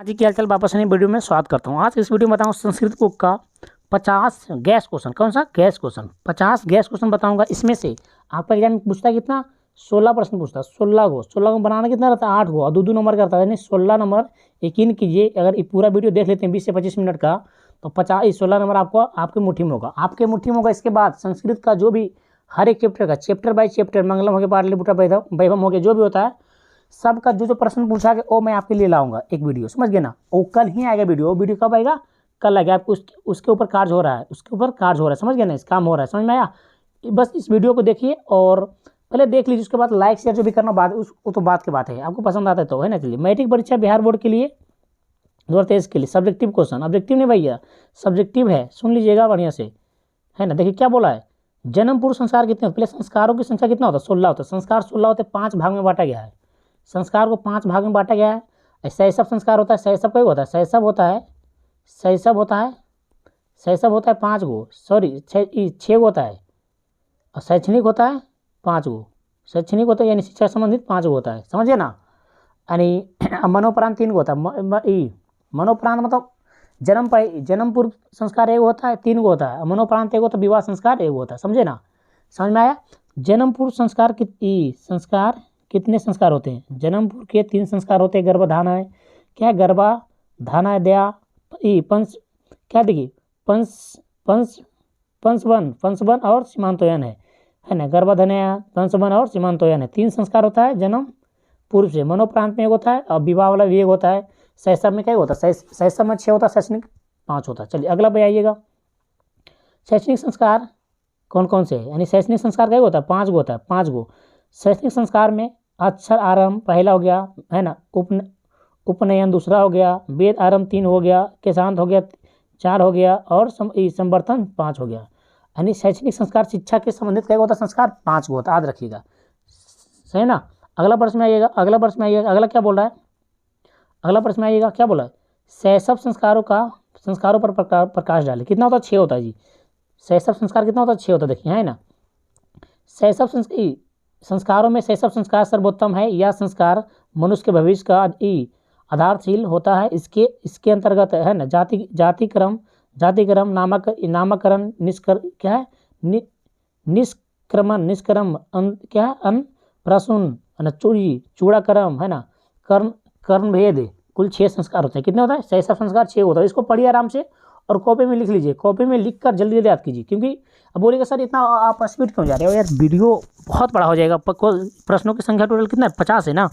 हाँ जी, क्या हाल चाल। वापस नई वीडियो में स्वागत करता हूँ। आज इस वीडियो में बताऊँ संस्कृत बुक का 50 गैस क्वेश्चन। कौन सा गैस क्वेश्चन? 50 गैस क्वेश्चन बताऊंगा। इसमें से आपका एग्जाम में पूछता है कितना? 16 प्रश्न पूछता है। 16 को बनाना कितना रहता है? 8 को, और दो नंबर करता है, यानी 16 नंबर। यकीन कीजिए, अगर ये पूरा वीडियो देख लेते हैं 20 से 25 मिनट का, तो 16 नंबर आपको आपके मुट्ठी में होगा, आपके मुट्ठी में होगा। इसके बाद संस्कृत का जो भी हर एक चैप्टर का, चैप्टर बाय चैप्टर, मंगलम हो गया, पाटलिपुत्र वैभव हो गया, जो भी होता है सबका जो प्रश्न पूछा गया वो मैं आपके लिए लाऊंगा एक वीडियो, समझ गए ना। वो कल ही आएगा वीडियो। वो वीडियो कब आएगा? कल आएगा। आपको उसके ऊपर कार्य हो रहा है, उसके ऊपर कार्य हो रहा है, समझ गए ना। इस काम हो रहा है, समझ में आया? बस इस वीडियो को देखिए और पहले देख लीजिए, उसके बाद लाइक शेयर जो भी करना बाद वो तो बात की बात है, आपको पसंद आता है तो, है ना। चलिए, मैट्रिक परीक्षा बिहार बोर्ड के लिए 2023 के लिए सब्जेक्टिव क्वेश्चन। ऑब्जेक्टिव नहीं भैया, सब्जेक्टिव है, सुन लीजिएगा बढ़िया से, है ना। देखिए क्या बोला है, जन्म पूर्व संस्कार कितने होते? पहले संस्कारों की संख्या कितना होता है? 16 होता है। संस्कार 16 होते हैं, 5 भाग में बांटा गया है। संस्कार को 5 भाग में बांटा गया है। शैशव संस्कार होता है। शैशव कई होता है? शैशव होता है, शैशव होता है, शैशव होता है 5 गो, सॉरी 6 होता है। और शैक्षणिक होता है 5 गो। शैक्षणिक होता है यानी शिक्षा संबंधित 5 गो होता है, समझिए ना। यानी मनोपरांत 3 गो होता है। मनोपरांत मतलब जन्म पूर्व संस्कार 1 होता है, 3 गो होता है। मनोपरांत 1 होता है, विवाह संस्कार 1 होता है, समझे ना। समझ में आया? जन्म पूर्व संस्कार कितने संस्कार होते हैं? जन्म पूर्व के 3 संस्कार होते हैं। गर्भाधान है, क्या? गर्भाधान है, दया पंच, क्या देखिए, पंचवन और सीमांतोयन है ना। गर्भाधान, पंचवन और सीमांतोयन है। 3 संस्कार होता है जन्म पूर्व से। मनोप्रांत में 1 होता है और विवाह वाला भी 1 होता है। शैशव में क्या होता है? शैशव में 6 होता है, शैक्षणिक 5 होता है। चलिए अगला पे आइएगा। शैक्षणिक संस्कार कौन कौन से है? यानी शैक्षणिक संस्कार क्या होता है? 5 गो होता है, 5 गो। शैक्षणिक संस्कार में अक्षर आरंभ पहला हो गया, है ना। उपनयन दूसरा हो गया, वेद आरंभ 3 हो गया, केशांत हो गया 4 हो गया, और संवर्धन 5 हो गया। यानी शैक्षणिक संस्कार शिक्षा के संबंधित क्या होता है? संस्कार 5 गो होता है, याद रखिएगा, सही ना। अगला प्रश्न में आइएगा, अगला क्या बोल रहा है? अगला प्रश्न में आइएगा, क्या बोला है? शैशव संस्कारों पर प्रकाश डाले। कितना होता है? 6 होता है जी। शैशव संस्कार कितना होता है? 6 होता है, देखिए, है ना। शैशव संस्कारों में शैशव संस्कार सर्वोत्तम है। यह संस्कार मनुष्य के भविष्य का आधारशील होता है। इसके अंतर्गत, है ना, जातिक्रम नामकरण क्या है? निष्क्रमण क्या है? प्रसून, है ना, चूड़ाक्रम, है ना, कर्ण भेद। कुल 6 संस्कार होते हैं। कितने होता है? शैशव संस्कार 6 होता है। इसको पढ़िए आराम से और कॉपी में लिख लीजिए। कॉपी में लिख कर जल्दी याद कीजिए, क्योंकि अब बोलेगा सर इतना आप स्पीड क्यों जा रहे हो यार, वीडियो बहुत बड़ा हो जाएगा। प्रश्नों की संख्या टोटल कितना है? 50 है ना,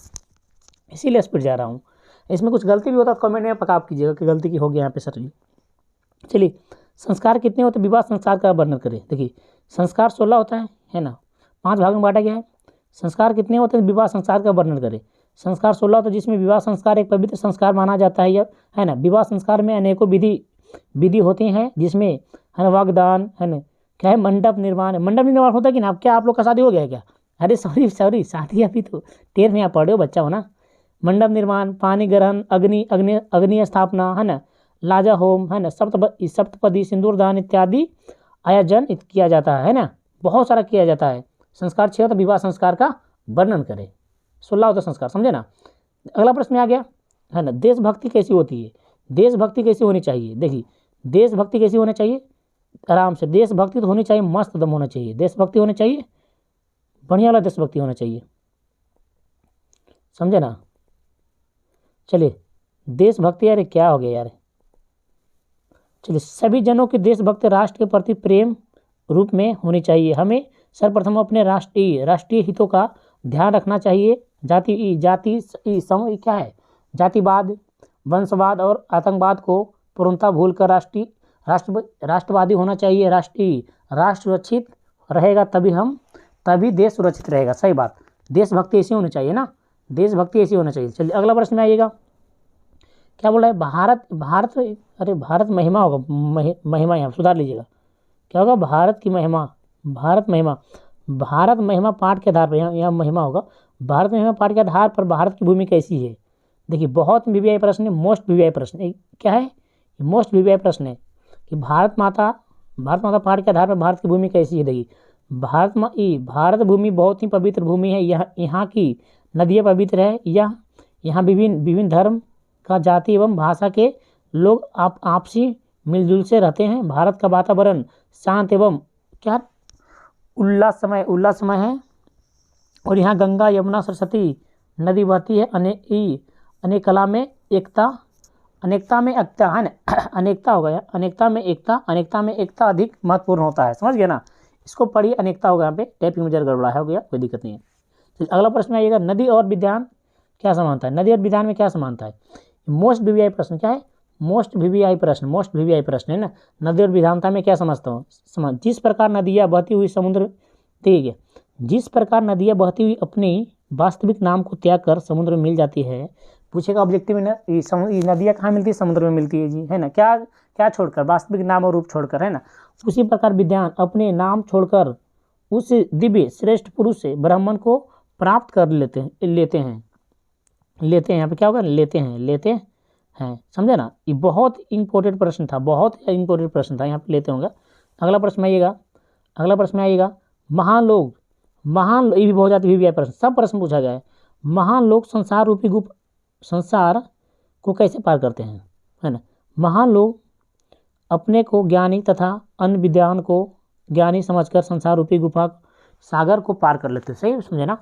इसीलिए स्पीड जा रहा हूँ। इसमें कुछ गलती भी होता है कमेंट में पक्का आप कीजिएगा कि गलती की होगी यहाँ पे सर जी। चलिए, संस्कार कितने होते हैं? विवाह संस्कार का वर्णन करें। देखिए, संस्कार 16 होता है ना, 5 भाग में बांटा गया है। संस्कार कितने होते हैं? विवाह संस्कार का वर्णन करें। संस्कार 16 होता है, जिसमें विवाह संस्कार एक पवित्र संस्कार माना जाता है, है ना। विवाह संस्कार में अनेकों विधि होती हैं, जिसमें, है ना, वागदान, है ना, क्या है, मंडप निर्माण होता है कि ना। क्या आप लोग का शादी हो गया है क्या? अरे सॉरी, शादी अभी तो 10th में आप पढ़े हो, बच्चा हो ना। मंडप निर्माण, पानी ग्रहण, अग्नि स्थापना, है ना, लाजा होम, है ना, सप्तपदी, सिंदूरदान इत्यादि आयोजन किया जाता है ना। बहुत सारा किया जाता है। संस्कार 6 होता है। विवाह संस्कार का वर्णन करें। 16 होता संस्कार, समझे ना। अगला प्रश्न आ गया, है ना, देशभक्ति कैसी होती है? देशभक्ति कैसी होनी चाहिए? देखिए, देशभक्ति कैसी होनी चाहिए? आराम से, देशभक्ति तो होनी चाहिए, मस्त दम होना चाहिए। देशभक्ति होनी चाहिए, बढ़िया वाला देशभक्ति होना चाहिए, समझे ना। चलिए, देशभक्ति, अरे क्या हो गया यार। चलिए, सभी जनों की देशभक्ति राष्ट्र के प्रति प्रेम रूप में होनी चाहिए। हमें सर्वप्रथम अपने राष्ट्रीय हितों का ध्यान रखना चाहिए। क्या है? जातिवाद, वंशवाद और आतंकवाद को पूर्णतः भूलकर राष्ट्रवादी होना चाहिए। राष्ट्र सुरक्षित रहेगा तभी देश सुरक्षित रहेगा। सही बात, देशभक्ति ऐसी होनी चाहिए ना, देशभक्ति ऐसी होना चाहिए। चलिए अगला प्रश्न में आइएगा, क्या बोल रहा है? भारत महिमा होगा, महिमा यहाँ सुधार लीजिएगा। क्या होगा? भारत महिमा पाठ के आधार पर, यहाँ महिमा होगा। भारत महिमा पाठ के आधार पर भारत की भूमि कैसी है? देखिए, बहुत वीवीआई प्रश्न है, मोस्ट वीवीआई प्रश्न। क्या है? मोस्ट वीवीआई प्रश्न है कि भारत माता पाठ के आधार पर भारत की भूमि कैसी है। देखिए, भारत भूमि बहुत ही पवित्र भूमि है। यहाँ की नदियाँ पवित्र है। यहाँ विभिन्न धर्म का जाति एवं भाषा के लोग आपसी मिलजुल से रहते हैं। भारत का वातावरण शांत एवं क्या उल्लासमय है और यहाँ गंगा यमुना सरस्वती नदी बहती है। अनेकता में एकता है ना अनेकता हो गया, अनेकता में एकता अधिक महत्वपूर्ण होता है। समझ गया ना, इसको पढ़िए, अनेकता होगा, यहाँ पे टाइपिंग में जरा गड़बड़ा हो गया, कोई दिक्कत नहीं है। तो अगला प्रश्न आइएगा, नदी और विज्ञान क्या समानता है? नदी और विज्ञान में क्या समानता है? मोस्ट वीवीआई प्रश्न क्या है? मोस्ट वीवीआई प्रश्न है ना। नदी और विधानता में क्या समझता हूँ? जिस प्रकार नदियाँ बहती हुई समुद्र, ठीक है, जिस प्रकार नदियाँ बहती हुई अपनी वास्तविक नाम को त्याग कर समुद्र में मिल जाती है। पूछेगा ऑब्जेक्टिव में ना, ये नदियाँ कहाँ मिलती है? समुद्र में मिलती है जी, है ना। क्या छोड़कर? वास्तविक नाम और रूप छोड़कर, है ना। उसी प्रकार विज्ञान अपने नाम छोड़कर उस दिव्य श्रेष्ठ पुरुष से ब्राह्मण को प्राप्त कर लेते हैं। यहाँ पे क्या होगा? लेते हैं, समझे ना। ये बहुत इंपॉर्टेंट प्रश्न था, यहाँ पे लेते होंगे। अगला प्रश्न आइएगा, महान लोग, ये भी बहुत ज़्यादा वीवीआई प्रश्न, सब प्रश्न पूछा गया है। महान लोग संसार रूपी गुप्त संसार को कैसे पार करते हैं, है ना। महान लोग अपने को ज्ञानी तथा अन्य विद्वान को ज्ञानी समझकर संसार रूपी गुफा सागर को पार कर लेते हैं। सही समझे ना,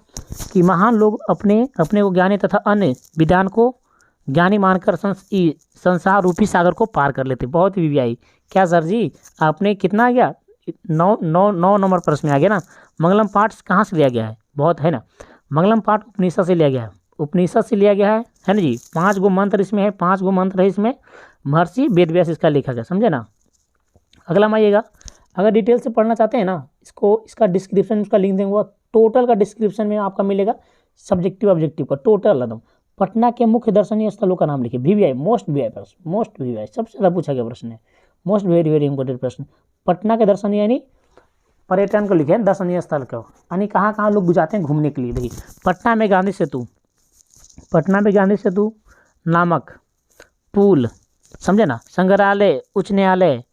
कि महान लोग अपने को ज्ञानी तथा अन्य विद्वान को ज्ञानी मानकर संसार रूपी सागर को पार कर लेते। बहुत वीवीआई। क्या सर जी, आपने कितना आ गया? 9 नंबर प्रश्न में आ गया ना। मंगलम पाठ कहाँ से लिया गया है? बहुत, है ना। मंगलम पाठ उपनिषद से लिया गया है, है ना जी। 5 गो मंत्र इसमें है, 5 गो मंत्र है इसमें। महर्षि वेदव्यास इसका लिखा गया, समझे ना। अगला में आइएगा, अगर डिटेल से पढ़ना चाहते हैं ना, इसका डिस्क्रिप्शन, उसका लिंक देंगे, टोटल का डिस्क्रिप्शन में आपका मिलेगा। सब्जेक्टिव ऑब्जेक्टिव का टोटल एकदम। पटना के मुख्य दर्शनीय स्थलों का नाम लिखिए। वीवीआई, मोस्ट वीवीआई सबसे ज़्यादा पूछा गया प्रश्न है, मोस्ट वेरी इंपॉर्टेंट प्रश्न। पटना के दर्शनीय यानी पर्यटन को लिखे, दर्शनीय स्थल को, यानी कहाँ लोग जाते हैं घूमने के लिए। देखिए, पटना में गांधी सेतु नामक पुल, समझे ना। संग्रहालय उच्च न्यायालय,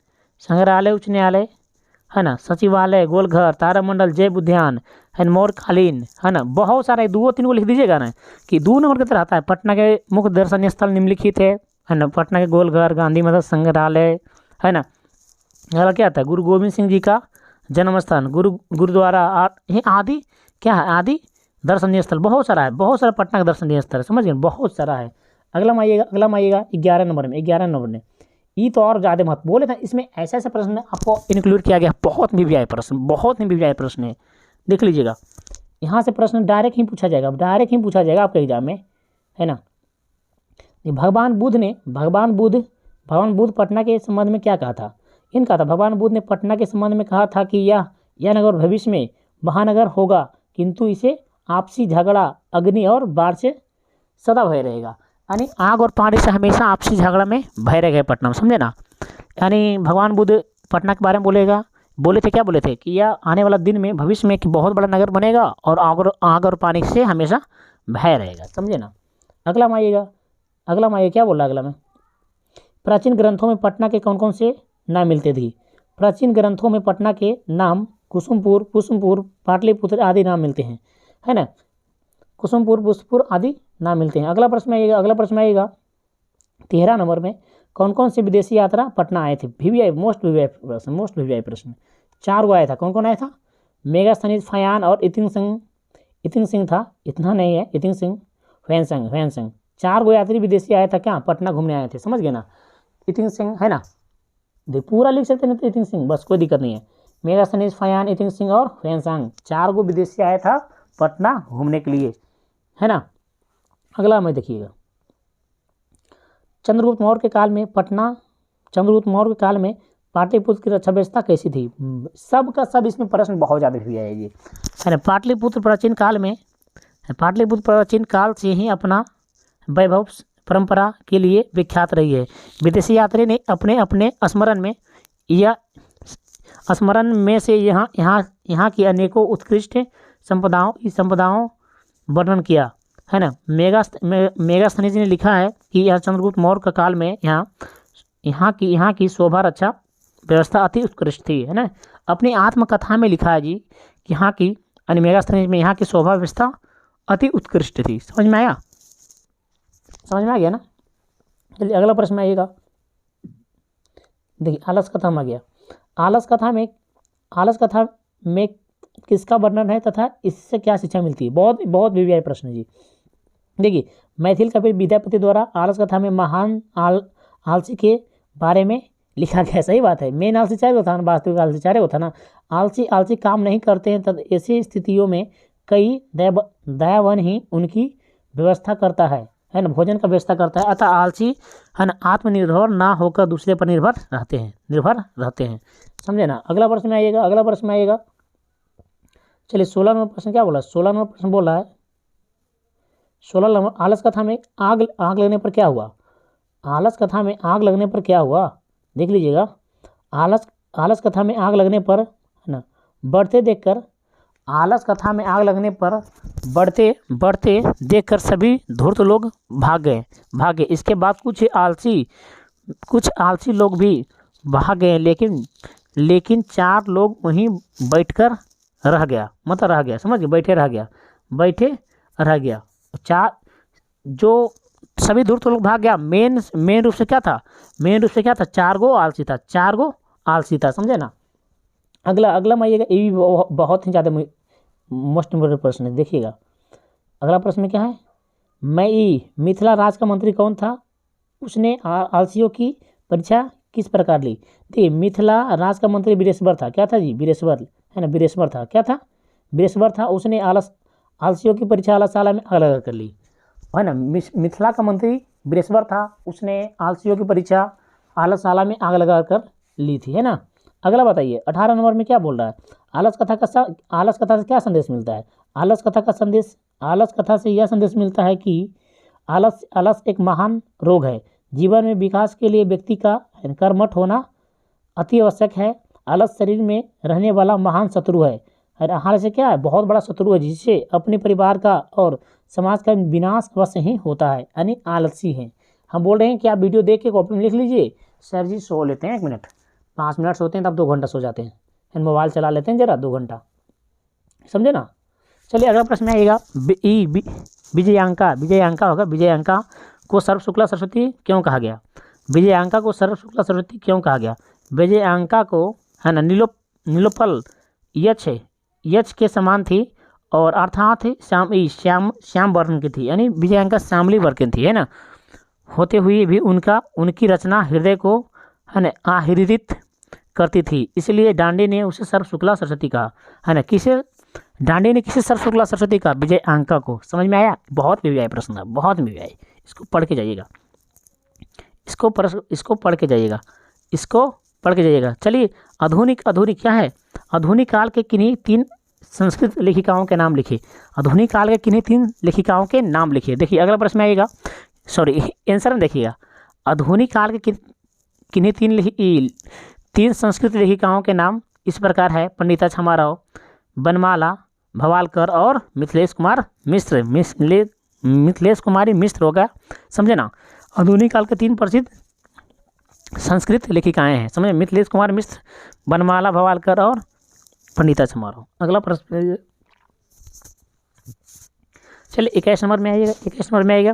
है ना। सचिवालय, गोलघर, तारामंडल, जैव उद्यान, है मोरकालीन, है ना। बहुत सारे 2-3 को लिख दीजिएगा ना, कि 2 नंबर की तरह आता है। पटना के मुख्य दर्शनीय स्थल निम्नलिखित है ना। पटना के गोलघर, गांधी मैदान, संग्रहालय, है ना। अगला क्या आता है? गुरु गोविंद सिंह जी का जन्म स्थान, गुरुद्वारा आदि, क्या है? आदि दर्शनीय स्थल बहुत सारा है, पटना का दर्शनीय स्थल है, समझ गए, बहुत सारा है। अगला में आइएगा 11 नंबर में। ये तो और ज़्यादा महत्व बोले था, इसमें ऐसे प्रश्न आपको इंक्लूड किया गया। बहुत वीवीआई प्रश्न है, देख लीजिएगा। यहाँ से प्रश्न डायरेक्ट ही पूछा जाएगा आपके एग्जाम में, है ना। भगवान बुद्ध पटना के संबंध में क्या कहा था? भगवान बुद्ध ने पटना के संबंध में कहा था कि यह नगर भविष्य में महानगर होगा, किंतु इसे आपसी झगड़ा, अग्नि और बाढ़ से सदा भय रहेगा। यानी आग और पानी से हमेशा आपसी झगड़ा में भय रहेगा पटना में, समझे ना। यानी भगवान बुद्ध पटना के बारे में बोले थे कि यह आने वाला दिन में, भविष्य में, कि बहुत बड़ा नगर बनेगा और आग और पानी से हमेशा भय रहेगा, समझे ना। अगला में आइएगा, क्या बोला अगला में? प्राचीन ग्रंथों में पटना के कौन से नाम मिलते थे? प्राचीन ग्रंथों में पटना के नाम कुसुमपुर, पुष्पपुर, पाटलिपुत्र आदि नाम मिलते हैं, है ना। कुसुमपुर, पुष्पपुर आदि नाम मिलते हैं। अगला प्रश्न आइएगा 13 नंबर में, कौन से विदेशी यात्रा पटना आए थे? वीवीआई, मोस्ट वीवीआई प्रश्न। 4 गो आया था। कौन आया था? मेगास्थनीज, फयान और इतिंग सिंह था, इतना नहीं है, इतिंग सिंह, फैनसंग। 4 गो यात्री विदेशी आया था, क्या? पटना घूमने आए थे, समझ गए ना। इतिंग सिंह, है ना, पूरा लिख सकते हैं, इतिंग सिंह, बस कोई दिक्कत नहीं है। मेगास्थनीज, फयान, इतिंग सिंह और फैनसंग, 4 गो विदेशी आया था पटना घूमने के लिए, है ना। अगला में देखिएगा, चंद्रगुप्त मौर्य के काल में पाटलिपुत्र की रक्षा व्यवस्था कैसी थी? सब का सब इसमें प्रश्न बहुत ज़्यादा भी है ये, है ना। पाटलिपुत्र प्राचीन काल से ही अपना वैभव परंपरा के लिए विख्यात रही है। विदेशी यात्री ने अपने स्मरण में से यहाँ की अनेकों उत्कृष्ट संपदाओं वर्णन किया, है ना। मेगास्थनीज ने लिखा है कि यह चंद्रगुप्त मौर्य का काल में यहाँ की शोभा रक्षा व्यवस्था अति उत्कृष्ट थी, है ना। अपनी आत्मकथा में लिखा है जी कि मेगास्थनीज में यहाँ की शोभा व्यवस्था अति उत्कृष्ट थी। समझ में आ गया ना। चलिए अगला प्रश्न आइएगा। देखिए आलस कथा में आ गया। आलस कथा में किसका वर्णन है तथा इससे क्या शिक्षा मिलती है? बहुत बहुत वीवीआई प्रश्न है जी। देखिए मैथिल कवि विद्यापति द्वारा आलस कथा में महान आलसी के बारे में लिखा गया। सही बात है, मेन आलसी चाहे होता है, वास्तविक आलसी चाहे होता ना। आलसी काम नहीं करते हैं, तब ऐसी स्थितियों में कई दयावान ही उनकी व्यवस्था करता है ना, भोजन का व्यवस्था करता है। अतः आलसी है ना आत्मनिर्भर ना होकर दूसरे पर निर्भर रहते हैं। समझे ना। अगला प्रश्न आइएगा। चलिए 16 नंबर प्रश्न क्या बोला? 16 नंबर प्रश्न बोल रहा है 16 नंबर, आलस कथा में आग लगने पर क्या हुआ? आलस कथा में आग लगने पर क्या हुआ देख लीजिएगा। आलस कथा में आग लगने पर है ना बढ़ते देखकर, आलस कथा में आग लगने पर बढ़ते देखकर सभी धूर्त लोग भाग गए। इसके बाद कुछ आलसी लोग भी भाग गए, लेकिन 4 लोग वहीं बैठकर रह गया, समझ गए, बैठे रह गया। 4 जो सभी धूर्त लोग भाग गया, मेन रूप से क्या था? 4 गो आलसी था, समझे ना। अगला में आइएगा, ये भी बहुत ही ज़्यादा मोस्ट इम्पोर्टेंट प्रश्न है, देखिएगा। अगला प्रश्न में क्या है? मिथिला राज का मंत्री कौन था? उसने आलसियों की परीक्षा किस प्रकार ली? देखिए मिथिला राज का मंत्री वीरेश्वर था। क्या था जी? वीरेश्वर है ना, वीरेश्वर था। क्या था? वीरेश्वर था। उसने आलसियों की परीक्षा आलसशाला में आग लगा कर ली, है ना। मिथिला का मंत्री वीरेश्वर था, उसने आलसियों की परीक्षा आलसशाला में आग लगा कर ली थी, है ना। अगला बताइए 18 नंबर में क्या बोल रहा है? आलस कथा से क्या संदेश मिलता है? आलस कथा से यह संदेश मिलता है कि आलस एक महान रोग है। जीवन में विकास के लिए व्यक्ति का कर्मठ होना अति आवश्यक है। आलस शरीर में रहने वाला महान शत्रु है। आलस से क्या है? बहुत बड़ा शत्रु है, जिससे अपने परिवार का और समाज का विनाश अवश्य ही होता है, यानी आलसी है। हम बोल रहे हैं कि आप वीडियो देख के कॉपी में लिख लीजिए। सर जी सो लेते हैं 1 मिनट, 5 मिनट सोते हैं, तब 2 घंटा सो जाते हैं। मोबाइल चला लेते हैं जरा 2 घंटा, समझे ना। चलिए अगला प्रश्न आइएगा। विजयांका होगा। विजयांका को सर्व शुक्ला सरस्वती क्यों कहा गया? विजयांका को सर्व शुक्ला सरस्वती क्यों कहा गया? विजयांका को है ना नीलोपल यक्ष के समान थी और अर्थात श्याम वर्ण की थी, यानी विजयांका श्यामली वर्ण की थी, है ना। होते हुए भी उनकी रचना हृदय को है ना आहृदित करती थी, इसलिए डांडी ने उसे सर्व शुक्ला सरस्वती कहा, है ना। डांडी ने किसे सर्व शुक्ला सरस्वती कहा? विजयांका को। समझ में आया? बहुत वीवीआई प्रश्न है, बहुत वीवीआई। इसको पढ़ के जाइएगा, इसको पढ़ के जाइएगा। चलिए आधुनिक क्या है? आधुनिक काल के किन्हीं 3 संस्कृत लेखिकाओं के नाम लिखिए। आधुनिक काल के किन्हीं 3 लेखिकाओं के नाम लिखिए। देखिए अगला प्रश्न आएगा, आंसर में देखिएगा। आधुनिक काल के किन्हीं 3 संस्कृत लेखिकाओं के नाम इस प्रकार है: पंडिता क्षमा राव, बनमाला भवालकर और मिथिलेश कुमारी मिश्र होगा, समझे ना। आधुनिक काल के 3 प्रसिद्ध संस्कृत लेखिकाएं हैं, समझे। मिथिलेश कुमार मिश्र, बनमाला भवालकर और पंडिता क्षमा राव। अगला प्रश्न चलिए 21 नंबर में आएगा।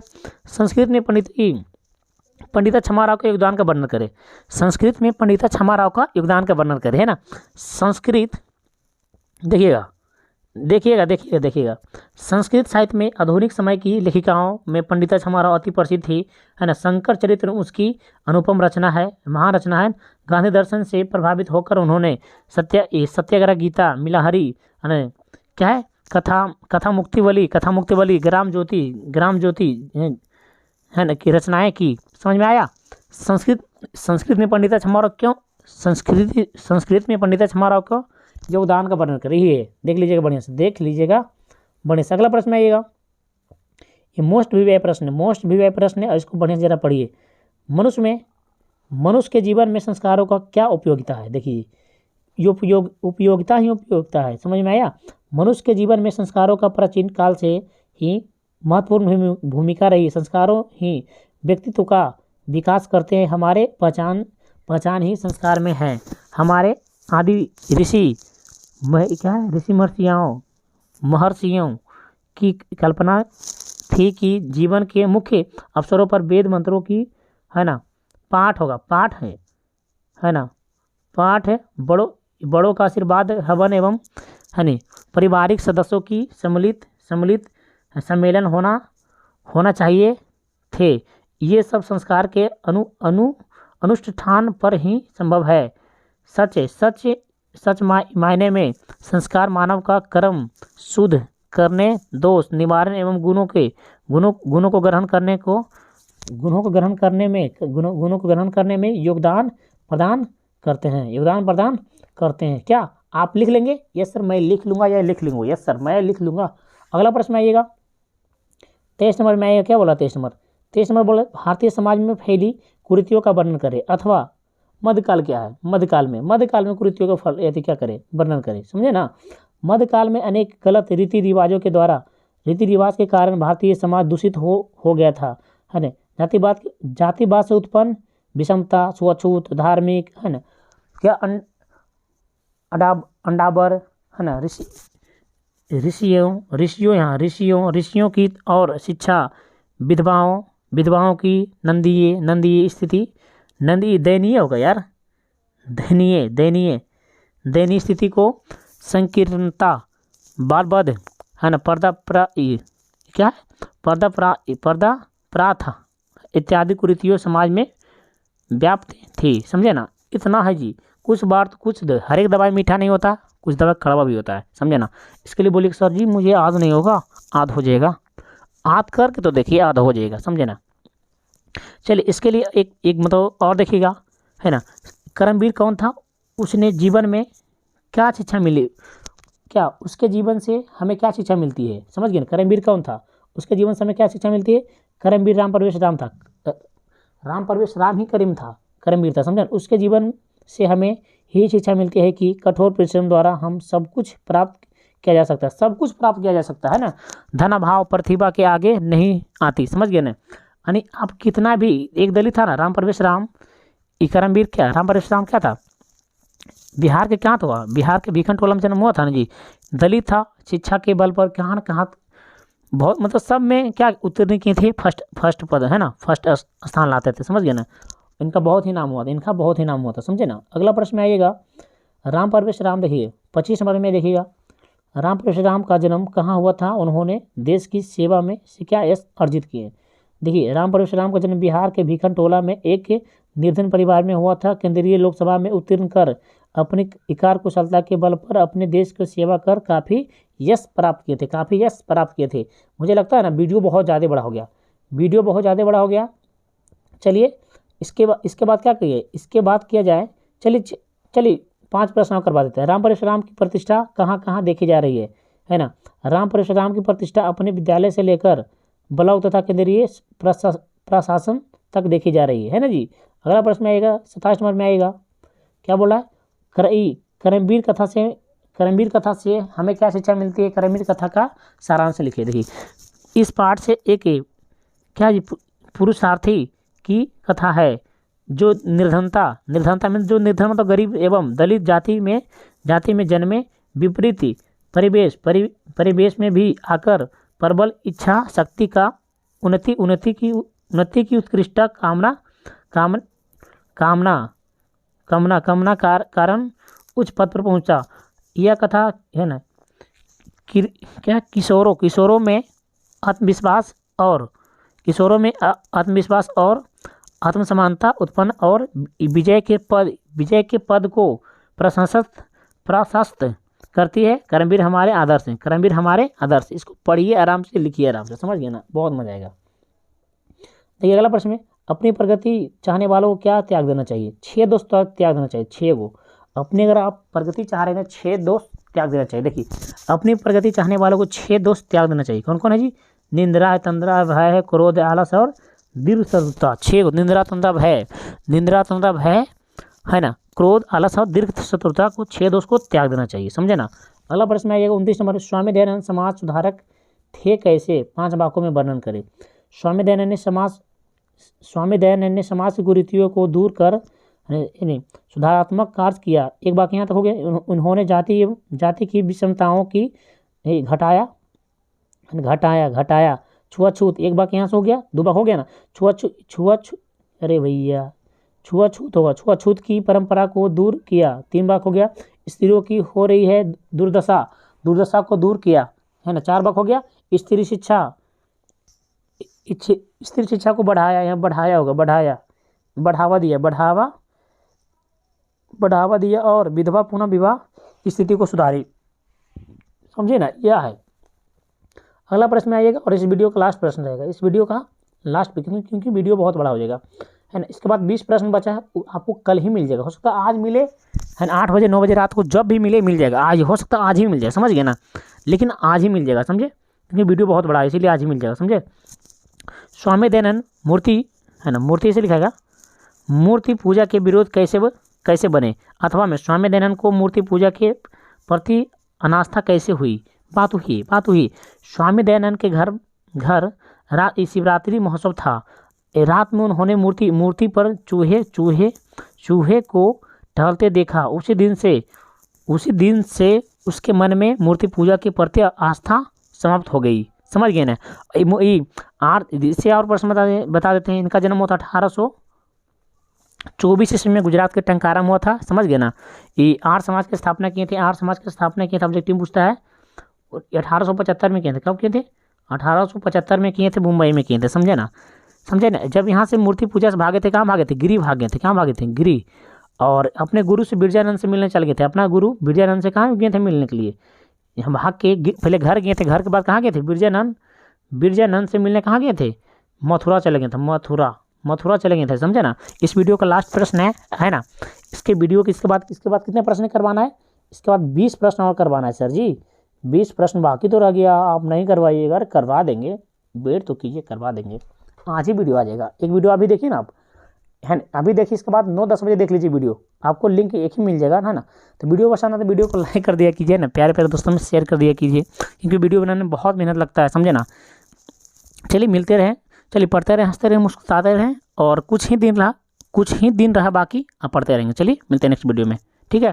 संस्कृत में पंडिता क्षमा राव के योगदान का वर्णन करें। संस्कृत में पंडिता क्षमा राव का योगदान का वर्णन करें, है ना। संस्कृत देखिएगा। संस्कृत साहित्य में आधुनिक समय की लेखिकाओं में पंडिता क्षमा राव अति प्रसिद्ध थी, है ना। शंकर चरित्र उसकी अनुपम रचना है, महान रचना है। गांधी दर्शन से प्रभावित होकर उन्होंने सत्याग्रह गीता, मिलाहरी, है ना, क्या है, कथा मुक्तिवली, ग्राम ज्योति है ना की रचनाएं की। समझ में आया? संस्कृत में पंडिता क्षमा राव क्यों संस्कृत में पंडिता क्षमा राव को योगदान का वर्णन करिए। देख लीजिएगा बढ़िया से। अगला प्रश्न आइएगा, ये मोस्ट वीवीआई प्रश्न है, और इसको बढ़िया से जरा पढ़िए। मनुष्य के जीवन में संस्कारों का क्या उपयोगिता है? देखिए ये उपयोगिता है, समझ में आया। मनुष्य के जीवन में संस्कारों का प्राचीन काल से ही महत्वपूर्ण भूमिका रही। संस्कारों ही व्यक्तित्व का विकास करते हैं। हमारे पहचान ही संस्कार में है। हमारे आदि ऋषि महर्षियों की कल्पना थी कि जीवन के मुख्य अवसरों पर वेद मंत्रों की है ना, पाठ होगा, पाठ है ना, पाठ है, बड़ों का आशीर्वाद, हवन एवं है नहीं, पारिवारिक सदस्यों की सम्मिलित सम्मेलन होना चाहिए थे। ये सब संस्कार के अनुष्ठान पर ही संभव है। सच मायने में संस्कार मानव का कर्म शुद्ध करने, दोष निवारण एवं गुणों को ग्रहण करने में योगदान प्रदान करते हैं। क्या आप लिख लेंगे? यस सर मैं लिख लूँगा या लिख लूँगा? यस सर मैं लिख लूँगा। अगला प्रश्न आइएगा 23 नंबर में आइएगा। क्या बोला 23 नंबर बोला भारतीय समाज में फैली कुरीतियों का वर्णन करें अथवा मध्यकाल क्या है? मध्यकाल में कुरीतियों का फल यदि क्या करें? वर्णन करें। समझे ना, मध्यकाल में अनेक गलत रीति रिवाज के कारण भारतीय समाज दूषित हो गया था, है ना। जातिवाद से उत्पन्न विषमता, छुआछूत, धार्मिक, है ना, क्या अंडाबर, है ना, ऋषियों की और शिक्षा, विधवाओं की नंदीय स्थिति, दयनीय होगा यार, दयनीय स्थिति को संकीर्णता, बालवध, है ना, पर्दा प्रथा इत्यादि कुरीतियों समाज में व्याप्त थी। समझे ना, इतना है जी। कुछ बार तो हर एक दवाई मीठा नहीं होता, कुछ दवाई कड़वा भी होता है। समझे ना, इसके लिए बोलिए सर जी मुझे याद नहीं होगा, याद हो जाएगा, याद करके तो देखिए याद हो जाएगा। समझे ना, चलिए इसके लिए एक मतलब और देखिएगा, है ना। करमवीर कौन था? उसने जीवन में क्या शिक्षा मिली, क्या उसके जीवन से हमें क्या शिक्षा मिलती है? समझ गए ना, करमवीर कौन था, उसके जीवन से हमें क्या शिक्षा मिलती है? करमवीर राम परवेश राम था, राम ही करीम था, करमवीर था। समझे, उसके जीवन से हमें ही शिक्षा मिलती है कि कठोर परिश्रम द्वारा हम सब कुछ प्राप्त किया जा सकता है, है ना। धन अभाव प्रतिभा के आगे नहीं आती। समझ गए ना, यानी आप कितना भी, एक दलित था ना राम परवेश राम, करमवीर क्या, राम परवेश राम क्या था? बिहार के क्या था? बिहार के भीखनटोला में जन्म हुआ था ना जी, दलित था, शिक्षा के बल पर कहाँ न कहाँ बहुत मतलब सब में क्या उत्तीर्ण किए थे, फर्स्ट पद, है ना, फर्स्ट स्थान लाते थे। समझ गए ना, इनका बहुत ही नाम हुआ था, समझे ना। अगला प्रश्न में आइएगा, राम परवेश राम देखिए 25 नंबर में देखिएगा, राम परवेश राम का जन्म कहाँ हुआ था? उन्होंने देश की सेवा में से क्या यश अर्जित किए? देखिए, राम परवेश राम का जन्म बिहार के भीखनटोला में एक निर्धन परिवार में हुआ था। केंद्रीय लोकसभा में उत्तीर्ण कर अपनी इकार कुशलता के बल पर अपने देश की सेवा कर काफ़ी यश प्राप्त किए थे। मुझे लगता है ना वीडियो बहुत ज़्यादा बड़ा हो गया। चलिए इसके बाद क्या करिए, इसके बाद किया जाए, चलिए 5 प्रश्न और करवा देते हैं। राम परशुराम की प्रतिष्ठा कहाँ देखी जा रही है ना। राम परशुराम की प्रतिष्ठा अपने विद्यालय से लेकर ब्लॉक तथा केंद्रीय प्रशासन तक देखी जा रही है ना जी। अगला प्रश्न आएगा 27 नंबर में आएगा, क्या बोला है? करमवीर कथा से हमें क्या शिक्षा मिलती है? करमवीर कथा का सारांश लिखिए। देखिए, इस पाठ से एक क्या जी, पुरुषार्थी की कथा है जो निर्धनता में, जो निर्धन मतलब गरीब एवं दलित जाति में जन्मे, विपरीत परिवेश में भी आकर प्रबल इच्छा शक्ति का उन्नति की उत्कृष्ट कामना कारण उच्च पद पर पहुंचा। यह कथा है ना क्या किशोरों में आत्मविश्वास और आत्मसमानता उत्पन्न और विजय के पद को प्रशस्त करती है। करमवीर हमारे आदर्श इसको पढ़िए, आराम से लिखिए, आराम से, समझ गए ना, बहुत मजा आएगा। देखिए अगला प्रश्न में, अपनी प्रगति चाहने वालों को क्या त्याग देना चाहिए? 6 दोस्त त्याग देना चाहिए, 6 गो। अपने अगर आप प्रगति चाह रहे हैं 6 दोस्त त्याग देना चाहिए। देखिए, अपनी प्रगति चाहने वालों को 6 दोस्त त्याग देना चाहिए। कौन कौन है जी? निंद्रा है, तंद्रा, भय है, क्रोध, आलस और दीर्घ चतुरता। 6 गो, निंद्रा तंद्रा भय है ना, क्रोध, आलस और दीर्घ चतुरता को 6 दोस्त को त्याग देना चाहिए। समझे ना। अगला प्रश्न आएगा 29 नंबर, स्वामी दयानंद समाज सुधारक थे कैसे? 5 वाक्यों में वर्णन करें। स्वामी दयानंद ने समाज की कुरीतियों को दूर कर सुधारात्मक कार्य किया। एक वाक्य यहाँ तक हो गया। उन्होंने जाति की विषमताओं की घटाया। छुआछूत, एक वाक्य यहाँ से हो गया। 2 वाक्य हो गया ना। अरे भैया छुआछूत होगा, छुआछूत की परंपरा को दूर किया, 3 बाक हो गया। स्त्रियों की हो रही है दुर्दशा, दुर्दशा को दूर किया, है ना, 4 बाक हो गया। स्त्री शिक्षा, स्त्री शिक्षा को बढ़ाया, यहाँ बढ़ाया होगा, बढ़ाया, बढ़ावा दिया, बढ़ावा दिया। और विधवा पुनः विवाह स्थिति को सुधारी, समझे ना, यह है। अगला प्रश्न में आइएगा और इस वीडियो का लास्ट प्रश्न रहेगा, इस वीडियो का लास्ट पे, क्योंकि वीडियो बहुत बड़ा हो जाएगा, है ना। इसके बाद 20 प्रश्न बचा है, आपको कल ही मिल जाएगा, हो सकता है आज मिले, है ना, 8 बजे 9 बजे रात को, जब भी मिले मिल जाएगा। आज हो सकता है आज ही मिल जाए, समझ गए ना, लेकिन आज ही मिल जाएगा, समझे, क्योंकि वीडियो बहुत बड़ा है इसीलिए आज ही मिल जाएगा, समझे। स्वामी दयानंद मूर्ति, है ना, मूर्ति से लिखाएगा, मूर्ति पूजा के विरोध कैसे बने, अथवा में स्वामी दयानंद को मूर्ति पूजा के प्रति अनास्था कैसे हुई। बात हुई स्वामी दयानंद के घर शिवरात्रि महोत्सव था। रात में उन्होंने मूर्ति पर चूहे को टहलते देखा। उसी दिन से उसके मन में मूर्ति पूजा के प्रति आस्था समाप्त हो गई, समझ गए ना। इससे और प्रश्न बता देते हैं। इनका जन्म हुआ था 1824 ईस्वी में, गुजरात के टंकारा में हुआ था, समझ गए ना। ये आर्य समाज की स्थापना किए थे, ऑब्जेक्टिव पूछता है। 1875 में किए थे, कब किए थे, 1875 में किए थे, मुंबई में किए थे, समझे ना। जब यहाँ से मूर्ति पूजा से भागे थे, कहाँ भागे थे, गिरी भागे थे, गिरी। और अपने गुरु से बिरजानंद से मिलने चल गए थे, अपना गुरु बिरजानंद से कहाँ गए थे मिलने के लिए, यहाँ भाग के पहले घर गए थे, घर के बाद कहाँ गए थे, बिरजानंद से मिलने कहाँ गए थे, मथुरा चले गए थे, मथुरा चले गए थे, समझे ना। इस वीडियो का लास्ट प्रश्न है ना। इसके बाद कितने प्रश्न करवाना है, इसके बाद 20 प्रश्न और करवाना है सर जी, 20 प्रश्न बाकी तो रह गया, आप नहीं करवाइएगा, करवा देंगे, वेट तो कीजिए, करवा देंगे। आज ही वीडियो आ जाएगा, एक वीडियो अभी देखिए ना आप, है ना, अभी देखिए, इसके बाद 9-10 बजे देख लीजिए वीडियो, आपको लिंक एक ही मिल जाएगा, है ना। तो वीडियो पसंद है तो वीडियो को लाइक कर दिया कीजिए ना, प्यारे दोस्तों में शेयर कर दिया कीजिए, क्योंकि वीडियो बनाने में बहुत मेहनत लगता है, समझे ना। चलिए मिलते रहें, चलिए पढ़ते रहें, हंसते रहें, मुस्कुराते रहें, और कुछ ही दिन रहा बाकी, आप पढ़ते रहेंगे। चलिए मिलते हैं नेक्स्ट वीडियो में।